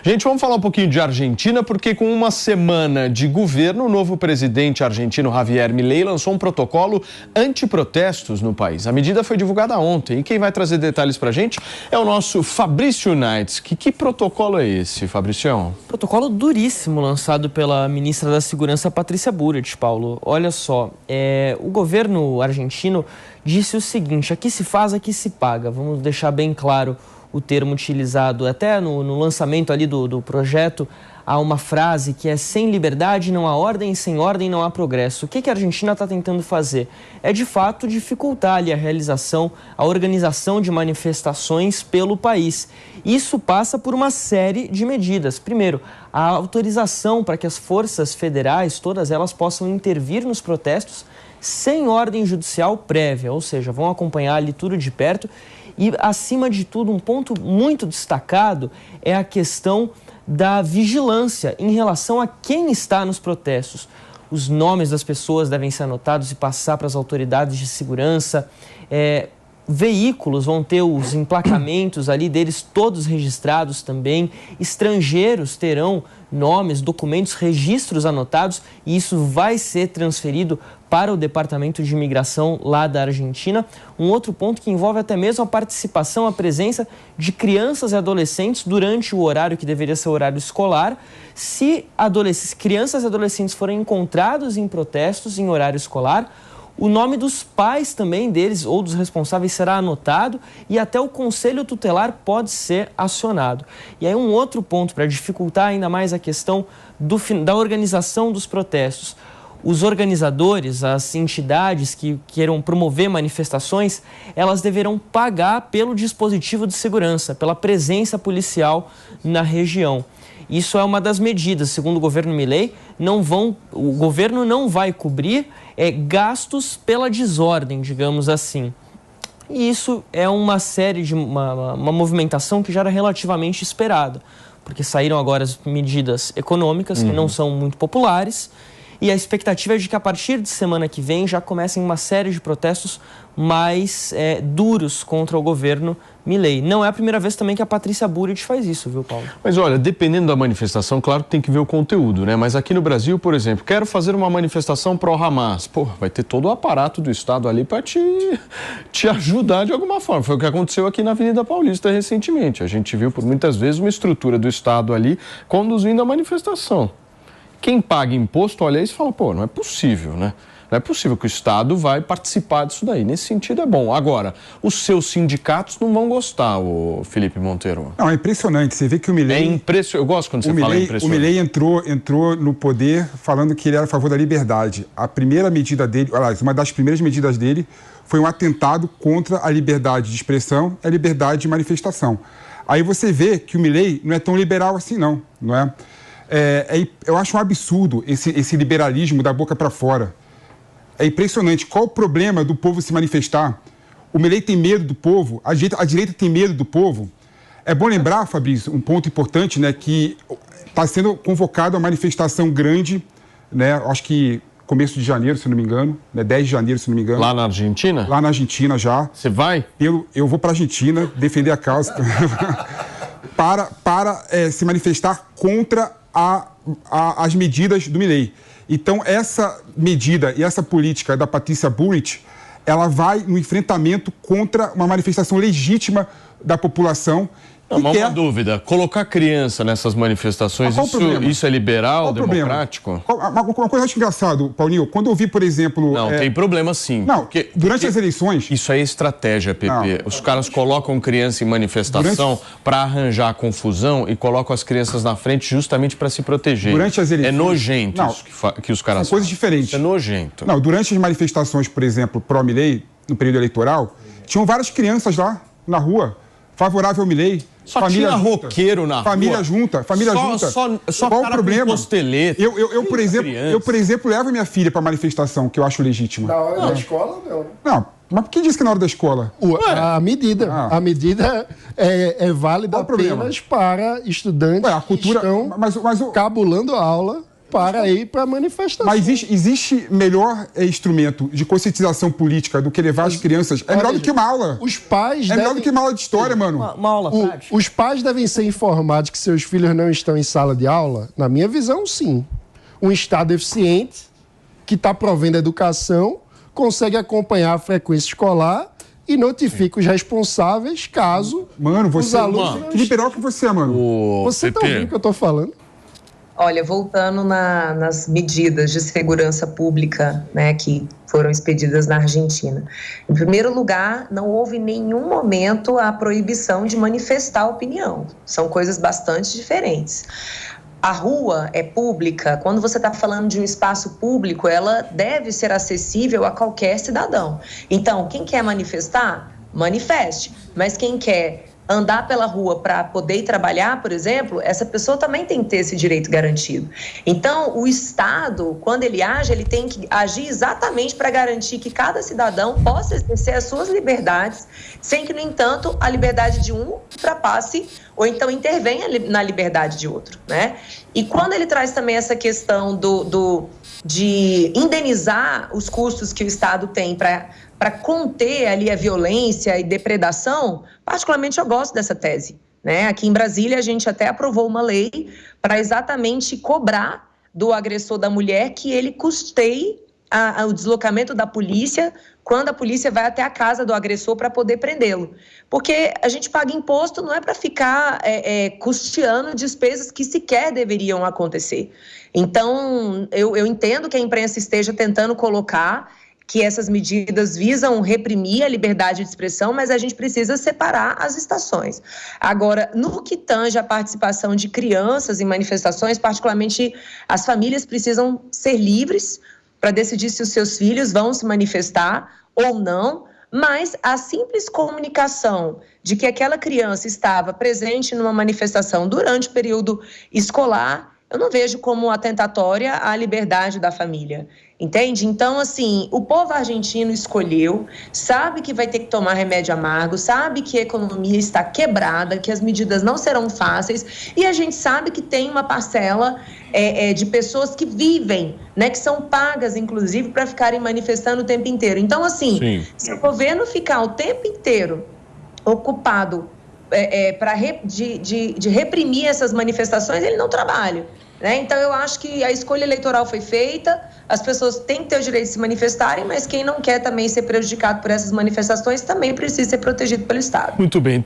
Gente, vamos falar um pouquinho de Argentina, porque com uma semana de governo, o novo presidente argentino Javier Milei lançou um protocolo anti-protestos no país. A medida foi divulgada ontem e quem vai trazer detalhes pra gente é o nosso Fabrício Naits. Que protocolo é esse, Fabricião? Protocolo duríssimo lançado pela ministra da Segurança, Patrícia Bullrich, Paulo. Olha só, o governo argentino disse o seguinte: aqui se faz, aqui se paga. Vamos deixar bem claro o termo utilizado. Até no lançamento ali do projeto, há uma frase que é: sem liberdade não há ordem, sem ordem não há progresso. O que a Argentina está tentando fazer? É, de fato, dificultar ali a organização de manifestações pelo país. Isso passa por uma série de medidas. Primeiro, a autorização para que as forças federais, todas elas, possam intervir nos protestos sem ordem judicial prévia, ou seja, vão acompanhar ali tudo de perto. E, acima de tudo, um ponto muito destacado é a questão da vigilância em relação a quem está nos protestos. Os nomes das pessoas devem ser anotados e passar para as autoridades de segurança. Veículos vão ter os emplacamentos ali deles todos registrados também. Estrangeiros terão nomes, documentos, registros anotados, e isso vai ser transferido para o Departamento de Imigração lá da Argentina. Um outro ponto que envolve até mesmo a participação, a presença de crianças e adolescentes durante o horário que deveria ser o horário escolar. Se crianças e adolescentes forem encontrados em protestos em horário escolar, o nome dos pais também deles ou dos responsáveis será anotado e até o conselho tutelar pode ser acionado. E aí um outro ponto para dificultar ainda mais a questão da organização dos protestos. Os organizadores, as entidades que queiram promover manifestações, elas deverão pagar pelo dispositivo de segurança, pela presença policial na região. Isso é uma das medidas. Segundo o governo Milei, o governo não vai cobrir gastos pela desordem, digamos assim. E isso é uma série de uma movimentação que já era relativamente esperada, porque saíram agora as medidas econômicas que não são muito populares. E a expectativa é de que a partir de semana que vem já comecem uma série de protestos mais duros contra o governo Milei. Não é a primeira vez também que a Patrícia Bullrich faz isso, viu, Paulo? Mas olha, dependendo da manifestação, claro que tem que ver o conteúdo, né? Mas aqui no Brasil, por exemplo, quero fazer uma manifestação pró-Hamas. Pô, vai ter todo o aparato do Estado ali para te ajudar de alguma forma. Foi o que aconteceu aqui na Avenida Paulista recentemente. A gente viu por muitas vezes uma estrutura do Estado ali conduzindo a manifestação. Quem paga imposto olha isso e fala, pô, não é possível, né? Não é possível que o Estado vai participar disso daí. Nesse sentido é bom. Agora, os seus sindicatos não vão gostar, o Felipe Monteiro. Não, é impressionante. Você vê que o Milei... Eu gosto quando você fala impressionante. O Milei entrou no poder falando que ele era a favor da liberdade. A primeira medida dele, aliás, uma das primeiras medidas dele foi um atentado contra a liberdade de expressão e a liberdade de manifestação. Aí você vê que o Milei não é tão liberal assim, não é? Eu acho um absurdo esse liberalismo da boca para fora. É impressionante. Qual o problema do povo se manifestar? O Milei tem medo do povo, a direita tem medo do povo. É bom lembrar, Fabrício, um ponto importante, né, que está sendo convocada uma manifestação grande, né, acho que começo de janeiro, se não me engano, né, 10 de janeiro, se não me engano. Lá na Argentina? Lá na Argentina já. Você vai? Eu vou para a Argentina defender a causa para se manifestar contra as medidas do Milei. Então, essa medida e essa política da Patrícia Bullrich, ela vai no enfrentamento contra uma manifestação legítima da população. Uma dúvida, colocar criança nessas manifestações, isso é liberal, democrático? Uma coisa acho engraçada, Paulinho, quando eu vi, por exemplo... Não, tem problema sim. Não, durante as eleições... Isso aí é estratégia, Pepe. Não. Os caras colocam criança em manifestação para arranjar confusão e colocam as crianças na frente justamente para se proteger. Durante as eleições... É nojento isso que os caras são coisas diferentes. Isso é nojento. Não, durante as manifestações, por exemplo, pró-Milei, no período eleitoral, tinham várias crianças lá na rua, favorável ao Milei. Só tinha roqueiro na família rua. Junta. Só qual cara o problema? Com costeleta. Eu, por exemplo, levo minha filha para manifestação, que eu acho legítima. Na hora da escola, não. Não, mas quem disse que na hora da escola? A medida é válida apenas para estudantes a cultura, que estão cabulando a aula para ir para a manifestação. Mas existe melhor instrumento de conscientização política do que levar as crianças? É melhor do que uma aula. Os pais melhor do que uma aula de história, mano. Uma aula prática. Os pais devem ser informados que seus filhos não estão em sala de aula? Na minha visão, sim. Um Estado eficiente, que está provendo educação, consegue acompanhar a frequência escolar e notifica os responsáveis caso os alunos... Que liberal que você é, mano? Você tá ouvindo o que eu tô falando? Olha, voltando nas medidas de segurança pública, né, que foram expedidas na Argentina. Em primeiro lugar, não houve em nenhum momento a proibição de manifestar opinião. São coisas bastante diferentes. A rua é pública, quando você está falando de um espaço público, ela deve ser acessível a qualquer cidadão. Então, quem quer manifestar, manifeste. Mas quem quer andar pela rua para poder ir trabalhar, por exemplo, essa pessoa também tem que ter esse direito garantido. Então, o Estado, quando ele age, ele tem que agir exatamente para garantir que cada cidadão possa exercer as suas liberdades, sem que, no entanto, a liberdade de um ultrapasse ou então intervenha na liberdade de outro, né? E quando ele traz também essa questão de indenizar os custos que o Estado tem para conter ali a violência e depredação, particularmente eu gosto dessa tese, né? Aqui em Brasília a gente até aprovou uma lei para exatamente cobrar do agressor da mulher que ele custeie o deslocamento da polícia quando a polícia vai até a casa do agressor para poder prendê-lo. Porque a gente paga imposto não é para ficar custeando despesas que sequer deveriam acontecer. Então, eu entendo que a imprensa esteja tentando colocar que essas medidas visam reprimir a liberdade de expressão, mas a gente precisa separar as estações. Agora, no que tange a participação de crianças em manifestações, particularmente as famílias precisam ser livres para decidir se os seus filhos vão se manifestar ou não, mas a simples comunicação de que aquela criança estava presente numa manifestação durante o período escolar, eu não vejo como atentatória à liberdade da família, entende? Então, assim, o povo argentino escolheu, sabe que vai ter que tomar remédio amargo, sabe que a economia está quebrada, que as medidas não serão fáceis, e a gente sabe que tem uma parcela de pessoas que vivem, né, que são pagas, inclusive, para ficarem manifestando o tempo inteiro. Então, assim, se o governo ficar o tempo inteiro ocupado de reprimir essas manifestações, ele não trabalha, né? Então eu acho que a escolha eleitoral foi feita, as pessoas têm que ter o direito de se manifestarem, mas quem não quer também ser prejudicado por essas manifestações também precisa ser protegido pelo Estado. Muito bem.